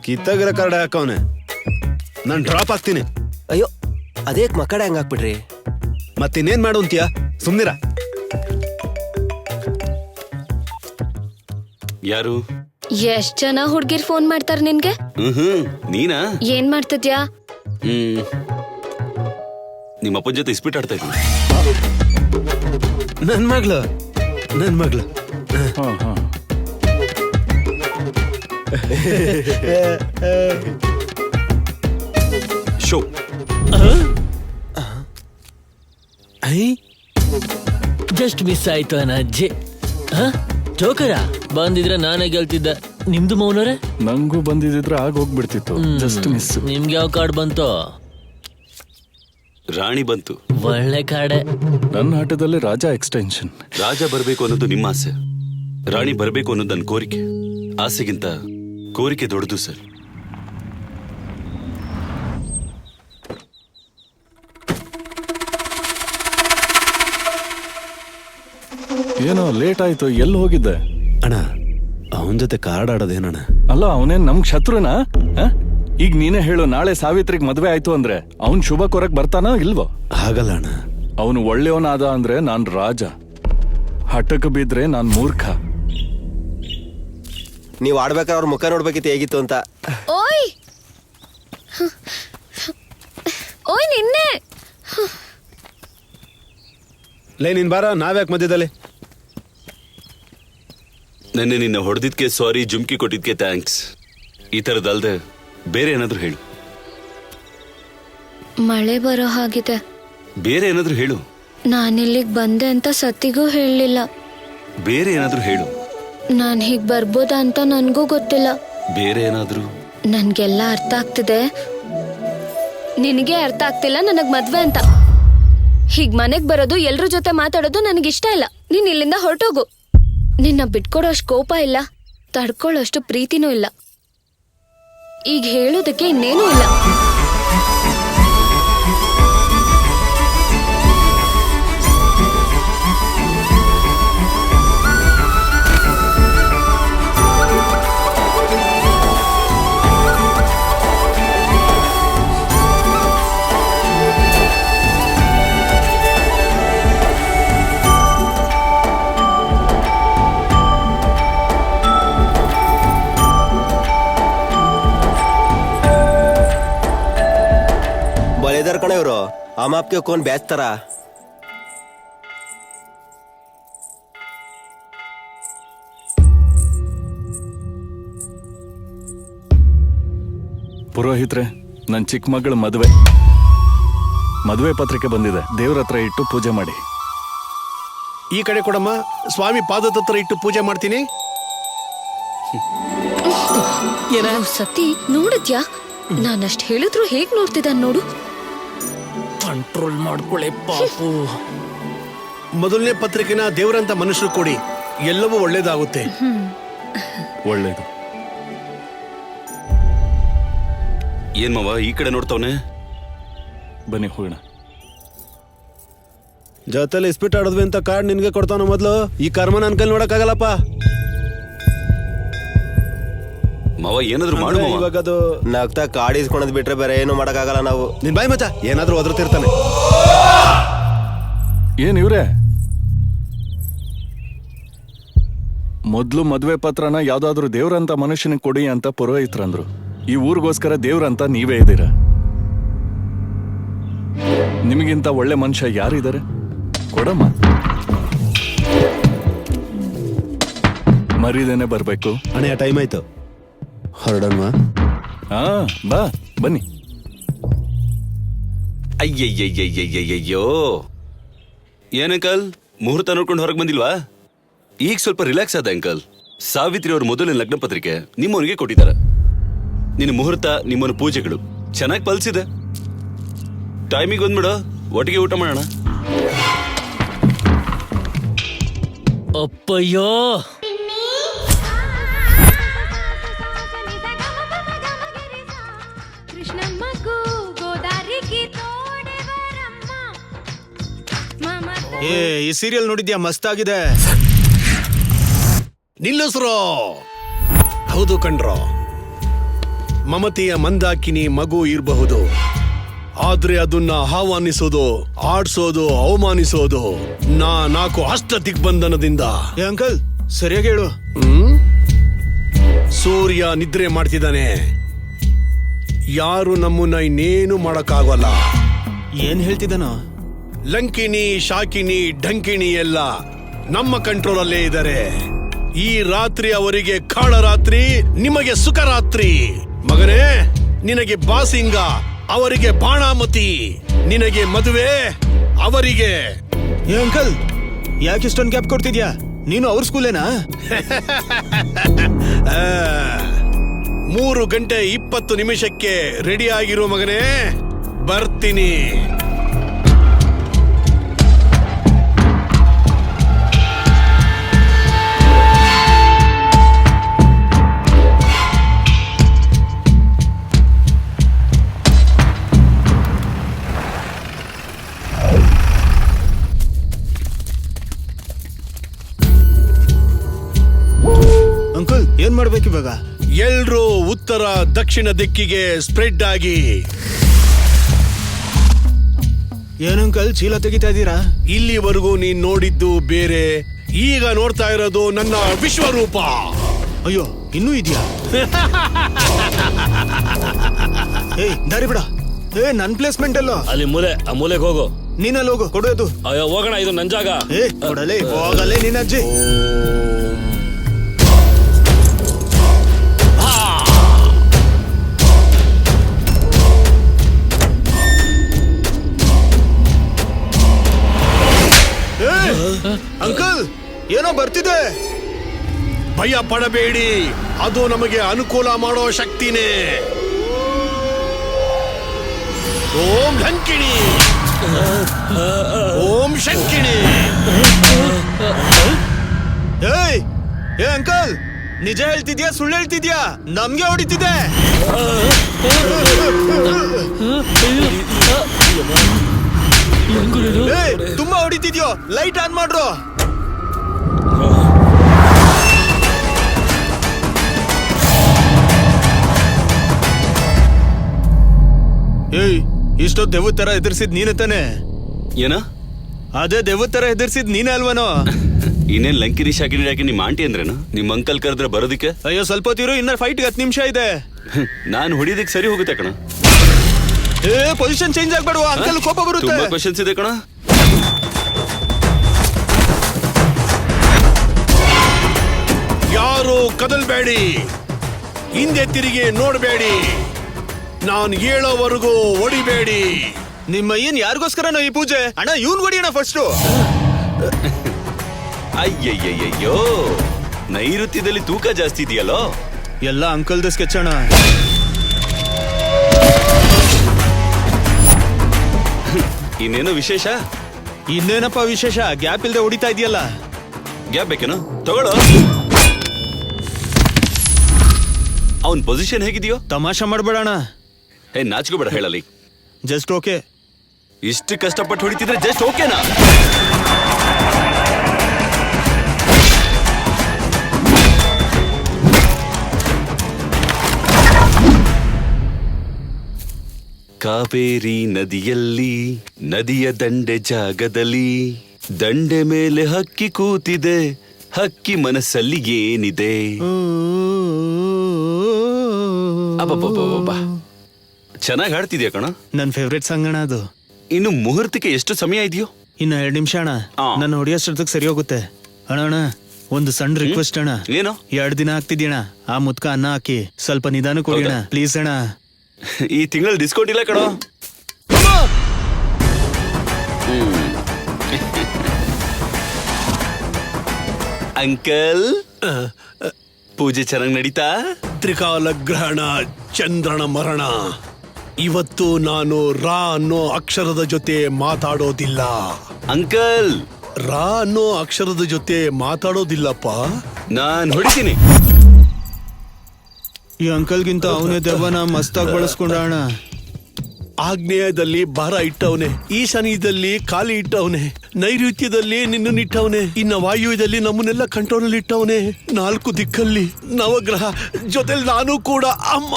ಕಿತ್ತಾಗಿರೋ card ಹಾಕವನೆ. ನಾನು drop ಆಗ್ತೀನಿ. ಅಯ್ಯೋ ಅದೇಕ್ ಮಕ್ಕಳ ಹೆಂಗ್ ಹಾಕ್ಬಿಡ್ರಿ? ಮತ್ತಿನ್ನೇನ್ ಮಾಡು ಅಂತೀಯ? ಸುಮ್ನಿರ. ಯಾರು? ಎಷ್ಟ್ ಜನ ಹುಡ್ಗಿರ್ ಫೋನ್ ಮಾಡ್ತಾರ ನಿನ್ಗೆ? ನೀನಾ? ಏನ್ ಮಾಡ್ತಿದ್ಯಾ? ನಿಮ್ಮ ಅಪ್ಪನ ಜೊತೆ ಇಸ್ಪೀಟ್ ಆಡ್ತಾ ಇದ್ದೀನಿ. ನನ್ ಮಗ್ಳು. ಶೋ. ಜಸ್ಟ್ ಮಿಸ್ ಆಯ್ತು ಅಜ್ಜಿ. ಜೋಕರ ಬಂದಿದ್ರೆ ನಾನೇ ಗೆಲ್ತಿದ್ದೆ. ನಿಮ್ದು ಮೌನರೇ? ನಂಗೂ ಬಂದಿದ್ರೆ ಆಗ ಹೋಗ್ಬಿಡ್ತಿತ್ತು. Just miss. ನಿಮ್ಗೆ ಯಾವ ಕಾರ್ಡ್ ಬಂತು? ರಾಣಿ ಬಂತು. ಒಳ್ಳೆ ಕಾರ್ಡೆ. ನನ್ನ ಆಟದಲ್ಲಿ ರಾಜ ಎಕ್ಸ್ಟೆನ್ಷನ್. ರಾಜ ಬರಬೇಕು ಅನ್ನೋದು ನಿಮ್ಮ ಆಸೆ, ರಾಣಿ ಬರಬೇಕು ಅನ್ನೋದು ನನ್ನ ಕೋರಿಕೆ. ಆಸೆಗಿಂತ ಕೋರಿಕೆ ದೊಡ್ಡದು ಸರ್. ಏನೋ ಲೇಟ್ ಆಯ್ತು, ಎಲ್ಲಿ ಹೋಗಿದ್ದೆ? ಅಣ್ಣ ಅವನ ಜೊತೆ ಕಾರ್ಡ್ ಆಡೋದೇನಣ್ಣ? ಅಲ್ಲ ಅವನೇನ್ ನಮ್ ಶತ್ರುನಾ? ಈಗ ನೀನೇ ಹೇಳು, ನಾಳೆ ಸಾವಿತ್ರಿಗೆ ಮದ್ವೆ ಆಯ್ತು ಅಂದ್ರೆ ಅವನ್ ಶುಭ ಕೊರಕ್ ಬರ್ತಾನೋ ಇಲ್ವೋ? ಹಾಗಲ್ಲ ಅಣ್ಣ. ಅವನು ಒಳ್ಳೆಯವನಾದ ಅಂದ್ರೆ ನಾನ್ ರಾಜ, ಹಠಕ್ಕೆ ಬಿದ್ರೆ ನಾನ್ ಮೂರ್ಖ. ನೀವ್ ಆಡ್ಬೇಕಾದ್ರೆ ಅವ್ರ ಮುಖ ನೋಡ್ಬೇಕಿತ್ತು ಹೇಗಿತ್ತು ಅಂತ. ಓಯ್ ಓಯ್ ನಿನ್ನೆ ಲೇ ನೀನ್ ಬಾರ, ನಾವ್ಯಾಕೆ ಮಧ್ಯದಲ್ಲಿ? ನೆನ್ನೆ ನಿನ್ನ ಹೊಡೆದಿದ್ಕೆ ಸಾರಿ, ಜುಮ್ಕಿ ಕೊಟ್ಟಿದ್ಕೆ ಥ್ಯಾಂಕ್ಸ್. ಈ ತರದಲ್ದೆ ಬೇರೆ ಏನಾದ್ರು ಹೇಳು. ಮಳೆ ಬರೋ ಹಾಗಿದೆ. ಬೇರೆ ಏನಾದ್ರು ಹೇಳು. ನಾನಿಲ್ಲಿಗ್ ಬಂದೆ ಅಂತ ಸತ್ತಿಗೂ ಹೇಳಲಿಲ್ಲ. ಬೇರೆ ಏನಾದ್ರು ಹೇಳು. ನಾನ್ ಹೀಗ್ ಬರ್ಬೋದಾ ಅಂತ ನನ್ಗೂ ಗೊತ್ತಿಲ್ಲ. ಬೇರೆ ಏನಾದ್ರು? ನನ್ಗೆಲ್ಲ ಅರ್ಥ ಆಗ್ತಿದೆ, ನಿನಗೆ ಅರ್ಥ ಆಗ್ತಿಲ್ಲ ನನಗ್ ಮದ್ವೆ ಅಂತ. ಹೀಗ್ ಮನೆಗ್ ಬರೋದು, ಎಲ್ರ ಜೊತೆ ಮಾತಾಡೋದು ನನಗಿಷ್ಟ ಇಲ್ಲ. ನೀನ್ ಇಲ್ಲಿಂದ ಹೊರಟೋಗು. ನಿನ್ನ ಬಿಟ್ಕೊಡೋಷ್ಟು ಕೋಪ ಇಲ್ಲ, ತಡ್ಕೊಳ್ಳೋಷ್ಟು ಪ್ರೀತಿನೂ ಇಲ್ಲ. ಈಗ ಹೇಳೋದಕ್ಕೆ ಇನ್ನೇನೂ ಇಲ್ಲ. ಬಲೇದರ್ ಕಣ ಇವ್ರು, हम आपके कौन बेचतारा? ಪುರೋಹಿತ್ರೆ, ನನ್ ಚಿಕ್ಕ ಮಗಳ ಮದುವೆ ಪತ್ರಿಕೆ ಬಂದಿದೆ. ದೇವ್ರ ಹತ್ರ ಇಟ್ಟು ಪೂಜೆ ಮಾಡಿ. ಈ ಕಡೆ ಕೊಡಮ್ಮ, ಸ್ವಾಮಿ ಪಾದದ ಹತ್ರ ಇಟ್ಟು ಪೂಜೆ ಮಾಡ್ತೀನಿ. ಸತಿ ನೋಡಿದ್ಯಾ? ನಾನಷ್ಟ್ ಹೇಳಿದ್ರು ಹೇಗ್ ನೋಡ್ತಿದ್ದ ನೋಡು. ಕಂಟ್ರೋಲ್ ಮಾಡ್ಕೊಳ್ಳೆ ಪಾಪು. ಮೊದಲನೇ ಪತ್ರಿಕೆನ ದೇವರಂತ ಮನುಷ್ಯರು ಕೊಡಿ, ಎಲ್ಲವೂ ಒಳ್ಳೇದಾಗುತ್ತೆ. ಒಳ್ಳೇದು. ಏನ್ ಮಾವ ಈ ಕಡೆ ನೋಡ್ತಾವನೆ? ಬನ್ನಿ ಹೋಗೋಣ. ಜೊತೆಲಿ ಇಸ್ಪಿಟ್ ಆಡದ್ವಿ ಅಂತ ಕಾರ್ಡ್ ನಿನ್ಗೆ ಕೊಡ್ತಾನ ಮೊದ್ಲು. ಈ ಕರ್ಮ ನನ್ ಕೈಲಿ ನೋಡಕ್ಕಾಗಲ್ಲಪ್ಪ. ಮಾವ ಏನಾದ್ರು ಮಾಡು ಮಾವ. ಇವಾಗ ಅದು ನಗ್ತಾ ಕಾರ್ಡ್ ಇಸ್ಕೊಂಡ್ ಬಿಟ್ರೆ ಬೇರೆ ಏನು ಮಾಡಕ್ಕಾಗಲ್ಲ ನಾವು. ನಿನ್ ಬಾಯಿ ಮಚ್ಚ, ಏನಾದ್ರೂ ಒದರ್ತಿರ್ತಾನೆ. ಏನ್ ಇವ್ರೆ? ಮೊದ್ಲು ಮದ್ವೆ ಪತ್ರನ ಯಾವ್ದಾದ್ರು ದೇವ್ರಂತ ಮನುಷ್ಯನಿಗೆ ಕೊಡಿ ಅಂತ ಪುರೋಹಿತರಂದ್ರು. ಈ ಊರಿಗೋಸ್ಕರ ದೇವ್ರಂತ ನೀವೇ ಇದ್ದೀರ. ನಿಮಗಿಂತ ಒಳ್ಳೆ ಮನುಷ್ಯ ಯಾರಿದ್ದಾರೆ? ಕೊಡಮ್ಮ. ಮರಿದೇನೆ ಬರ್ಬೇಕು. ಅಣ್ಣಯ್ಯ ಟೈಮ್ ಆಯ್ತು, ಹೊರಡನ್ವಾ? ಬಾ ಬನ್ನಿ. ಅಯ್ಯಯ್ಯಯ್ಯಯ್ಯಯ್ಯಯ್ಯೋ, ಏನಂಕಲ್ ಮುಹೂರ್ತ ನೋಡ್ಕೊಂಡು ಹೊರಗೆ ಬಂದಿಲ್ವಾ? ಈಗ ಸ್ವಲ್ಪ ರಿಲ್ಯಾಕ್ಸ್ ಆದ ಅಂಕಲ್. ಸಾವಿತ್ರಿ ಅವ್ರ ಮೊದಲನೇ ಲಗ್ನ ಪತ್ರಿಕೆ ನಿಮ್ಮವನಿಗೆ ಕೊಟ್ಟಿದ್ದಾರೆ. ನಿನ್ನ ಮುಹೂರ್ತ, ನಿಮ್ಮನ ಪೂಜೆಗಳು ಚೆನ್ನಾಗಿ ಪಲ್ಸಿದೆ. ಟೈಮಿಗೆ ಬಂದ್ಬಿಡು, ಒಟ್ಟಿಗೆ ಊಟ ಮಾಡೋಣ. ಅಪ್ಪಯ್ಯೋ, ಈ ಸೀರಿಯಲ್ ನೋಡಿದ್ಯಾ? ಮಸ್ತ್ ಆಗಿದೆ. ನಿಲ್ಲಿಸ್ರೋ. ಹೌದು ಕಣ್ರೋ, ಮಮತೆಯ ಮಂದಾಕಿನಿ ಮಗು ಇರಬಹುದು, ಆದ್ರೆ ಅದನ್ನ ಆಹ್ವಾನಿಸೋದು, ಆಡ್ಸೋದು, ಅವಮಾನಿಸೋದು 4 ಅಷ್ಟ ದಿಗ್ಬಂಧನದಿಂದ. ಅಂಕಲ್ ಸರಿಯಾಗಿ ಹೇಳು. ಸೂರ್ಯ ನಿದ್ರೆ ಮಾಡ್ತಿದ್ದಾನೆ. ಯಾರು ನಮ್ಮನ್ನ ಇನ್ನೇನು ಮಾಡಕ್ಕಾಗಲ್ಲ. ಏನ್ ಹೇಳ್ತಿದ್ದಾನೋ? ಲಂಕಿನಿ, ಶಾಕಿನಿ, ಢಂಕಿಣಿ ಎಲ್ಲ ನಮ್ಮ ಕಂಟ್ರೋಲ್ ಅಲ್ಲೇ ಇದ್ದಾರೆ. ಈ ರಾತ್ರಿ ಅವರಿಗೆ ಕಾಳರಾತ್ರಿ, ನಿಮಗೆ ಸುಖರಾತ್ರಿ. ಮಗನೇ, ನಿನಗೆ ಬಾಸಿಂಗ, ಅವರಿಗೆ ಬಾಣಾಮತಿ. ನಿನಗೆ ಮದುವೆ, ಅವರಿಗೆ. ಏ ಅಂಕಲ್, ಯಾಕೆ ಇಷ್ಟೊಂದು ಗ್ಯಾಪ್ ಕೊಡ್ತಿದ್ಯಾ? ನೀನು ಅವ್ರ ಸ್ಕೂಲೇನಾ? 3 ಗಂಟೆ 20 ನಿಮಿಷಕ್ಕೆ ರೆಡಿ ಆಗಿರೋ ಮಗನೇ, ಬರ್ತೀನಿ. ಅಂಕಲ್ ಏನ್ ಮಾಡ್ಬೇಕು ಇವಾಗ? ಎಲ್ರೂ ಉತ್ತರ ದಕ್ಷಿಣ ದಿಕ್ಕಿಗೆ ಸ್ಪ್ರೆಡ್ ಆಗಿ. ಏನಂಕಲ್ ಚೀಲ ತೆಗಿತಾ ಇದ್ದೀರಾ? ಇಲ್ಲಿವರೆಗೂ ನೀನ್ ನೋಡಿದ್ದು ಬೇರೆ, ಈಗ ನೋಡ್ತಾ ಇರೋದು ನನ್ನ ವಿಶ್ವರೂಪ. ಅಯ್ಯೋ ಇನ್ನೂ ಇದೆಯಾ? ಏಯ್ ದಾರಿ ಬಿಡ. ನನ್ ಪ್ಲೇಸ್ಮೆಂಟ್ ಅಲ್ಲೋ. ಅಲ್ಲಿ ಆ ಮೂಲೆಗೆ ಹೋಗು. ನೀನಲ್ಲಿ ಹೋಗು, ಕೊಡೋದು. ಅಯ್ಯೋ ಹೋಗೋಣ, ಇದು ನನ್ ಜಾಗ. ಕೊಡಲೇ ಹೋಗಲೇ ನಿನ್ನ ಅಜ್ಜಿ. ಅಂಕಲ್ ಏನೋ ಬರ್ತಿದೆ. ಭಯ ಪಡಬೇಡಿ, ಅದು ನಮಗೆ ಅನುಕೂಲ ಮಾಡೋ ಶಕ್ತಿನೇ. ಓಂ ಲಂಕಿಣಿ, ಓಂ ಶಂಕಿಣಿ. ಏ ಅಂಕಲ್, ನಿಜ ಹೇಳ್ತಿದ್ಯಾ ಸುಳ್ಳು ಹೇಳ್ತಿದ್ಯಾ? ನಮ್ಗೆ ಹೊಡಿತಿದೆ. ತುಂಬಾ ಹೊಡಿತಿದ್ಯೋ, ಲೈಟ್ ಆನ್ ಮಾಡ್ರು. ಏಯ್ ಇಷ್ಟೊತ್ತು ದೆವ್ವ ತರ ಎದುರಿಸಿದ್ ನೀನೆ ತಾನೆ? ಏನ? ಅದೇ ದೆವ್ವ ತರ ಎದುರಿಸಿದ್ ನೀನೇ ಅಲ್ವನೋ? ಇನ್ನೇನ್ ಲಂಕಿನಿ ಶಾಕಿನಿ ಯಾಕೆ ನಿಮ್ಮ ಆಂಟಿ ಅಂದ್ರೇನು? ನಿಮ್ಮ ಅಂಕಲ್ ಕರೆದ್ರೆ ಬರೋದಿಕ್ಕೆ? ಅಯ್ಯೋ ಸ್ವಲ್ಪ ಹೊತ್ತಿರು, ಇನ್ನ ಫೈಟ್ಗೆ 10 ನಿಮಿಷ ಇದೆ. ನಾನು ಹೊಡಿಯೋದಕ್ಕೆ ಸರಿ ಹೋಗುತ್ತೆ ಕಣ. ಪೊಸಿಷನ್ ಚೇಂಜ್ ಆಗ್ಬೇಡುವ, ಅಂಕಲ್ ಕೋಪ ಬರುತ್ತೆ. ತುಂಬಾ ಕ್ವಶನ್ಸ್ ಇದೆ ಕಣ. ಯಾರು ಕದಲ್ಬೇಡಿ, ಹಿಂದೆ ತಿರುಗಿ ನೋಡಬೇಡಿ, ನಾನು ಹೇಳೋವರೆಗೂ ಹೊಡಿಬೇಡಿ. ನಿಮ್ಮ ಏನ್ ಯಾರಿಗೋಸ್ಕರನೋ ಈ ಪೂಜೆ? ಅಣ್ಣ ಇವ್ನ್ ಹೊಡಿಯೋಣ ಫಸ್ಟು. ಅಯ್ಯಯ್ಯಯ್ಯೋ, ನೈಋತ್ಯದಲ್ಲಿ ತೂಕ ಜಾಸ್ತಿ ಇದೆಯಲ್ಲೋ. ಎಲ್ಲ ಅಂಕಲ್ದ ಸ್ಕೆಚ್ ಅಣ್ಣ. ಇನ್ನೇನೋ ವಿಶೇಷ? ಇನ್ನೇನಪ್ಪ ವಿಶೇಷ? ಗ್ಯಾಪ್ ಇಲ್ದೆ ಹೊಡಿತಾ ಇದೆಯಲ್ಲ. ಗ್ಯಾಪ್ ಬೇಕೇನೋ? ತಗೊಳ್ಳೋ. ಅವನ್ ಪೊಸಿಷನ್ ಹೇಗಿದೆಯೋ? ತಮಾಷೆ ಮಾಡ್ಬೇಡಣ. ನಾಚ್ಕೋಬೇಡ, ಹೇಳಲಿ. Just okay. ಇಷ್ಟು ಕಷ್ಟಪಟ್ಟು ಹೊಡಿತಿದ್ರೆ ಜಸ್ಟ್ ಓಕೆನಾ? ಕಾವೇರಿ ನದಿಯಲ್ಲಿ, ನದಿಯ ದಂಡೆ ಜಾಗದಲ್ಲಿ, ದಂಡೆ ಮೇಲೆ ಹಕ್ಕಿ ಕೂತಿದೆ, ಹಕ್ಕಿ ಮನಸ್ಸಲ್ಲಿ ಏನಿದೆ? ಅಬ್ಬಬ್ಬಬ್ಬಬ್ಬ, ಚೆನ್ನಾಗಿ ಹಾಡ್ತಿದ್ಯಾ ಕಣ. ನನ್ ಫೇವ್ರೆಟ್ ಸಾಂಗ್ ಅಣ್ಣ ಅದು. ಇನ್ನು ಮುಹೂರ್ತಕ್ಕೆ ಎಷ್ಟು ಸಮಯ ಇದೆಯೋ? ಇನ್ನ 2 ನಿಮಿಷ ಅಣ್ಣ. ನನ್ನ ಹೊಡಿಯೋಷ್ಟೊತ್ತಿಗೆ ಸರಿ ಹೋಗುತ್ತೆ. ಅಣ್ಣ ಒಂದು ಸಣ್ಣ ರಿಕ್ವೆಸ್ಟ್ ಅಣ್ಣ. ಏನೋ? 2 ದಿನ ಆಗ್ತಿದ್ಯಣ್ಣ, ಆ ಮುದ್ಕ ಅನ್ನ ಹಾಕಿ ಸ್ವಲ್ಪ ನಿಧಾನ ಕೊಡಿ ಪ್ಲೀಸ್ ಅಣ್ಣ. ಈ ತಿಂಗಳು ಡಿಸ್ಕೌಂಟ್ ಇಲ್ಲ ಕಣೋ. ಅಂಕಲ್, ಪೂಜೆ ಚೆನ್ನಾಗಿ ನಡೀತಾ? ತ್ರಿಕಾಲ ಗ್ರಹಣ, ಚಂದ್ರನ ಮರಣ. ಇವತ್ತು ನಾನು ರಾ ಅನ್ನೋ ಅಕ್ಷರದ ಜೊತೆ ಮಾತಾಡೋದಿಲ್ಲ. ಅಂಕಲ್, ರಾ ಅನ್ನೋ ಅಕ್ಷರದ ಜೊತೆ ಮಾತಾಡೋದಿಲ್ಲಪ್ಪ. ನಾನ್ ಹೊಡಿತೀನಿ. ಈ ಅಂಕಲ್ಗಿಂತ ಅವನೇ ದೆವ್ವನ ಮಸ್ತಾಗಿ ಬಳಸ್ಕೊಂಡಣ. ಆಗ್ನೇಯದಲ್ಲಿ ಭಾರ ಇಟ್ಟವನೆ, ಈಶಾನ್ಯದಲ್ಲಿ ಖಾಲಿ ಇಟ್ಟವನೆ. ನೈಋತ್ಯದಲ್ಲಿ ನಿನ್ನನ್ನಿಟ್ಟವನೆ, ಇನ್ನ ವಾಯುವ್ಯದಲ್ಲಿ ನಮ್ಮನ್ನೆಲ್ಲ ಕಂಟ್ರೋಲ್ ಇಟ್ಟವನೆ. 4 ದಿಕ್ಕಲ್ಲಿ ನವಗ್ರಹ ಜೊತೆಲಿ ನಾನು ಕೂಡ. ಅಮ್ಮ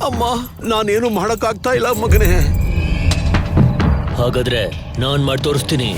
ಅಮ್ಮ, ನಾನೇನು ಮಾಡಕ್ಕಾಗ್ತಾ ಇಲ್ಲ ಮಗನೇ. ಹಾಗಾದ್ರೆ ನಾನ್ ಮಾಡಿ ತೋರಿಸ್ತೀನಿ.